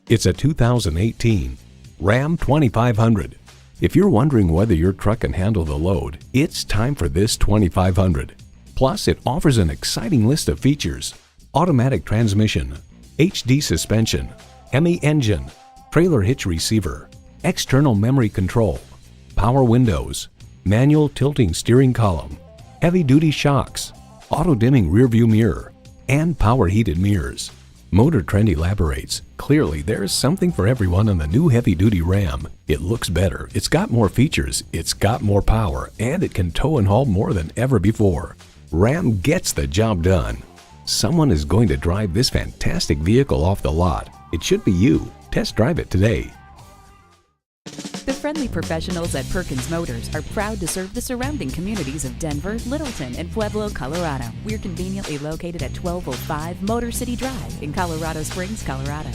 It's a 2018 Ram 2500. If you're wondering whether your truck can handle the load, it's time for this 2500. Plus, it offers an exciting list of features: automatic transmission, HD suspension, HEMI engine, trailer hitch receiver, external memory control, power windows, manual tilting steering column, heavy-duty shocks, auto-dimming rearview mirror, and power heated mirrors. Motor Trend elaborates, clearly there's something for everyone on the new heavy-duty Ram. It looks better, it's got more features, it's got more power, and it can tow and haul more than ever before. Ram gets the job done. Someone is going to drive this fantastic vehicle off the lot. It should be you. Test drive it today. The friendly professionals at Perkins Motors are proud to serve the surrounding communities of Denver, Littleton, and Pueblo, Colorado. We're conveniently located at 1205 Motor City Drive in Colorado Springs, Colorado.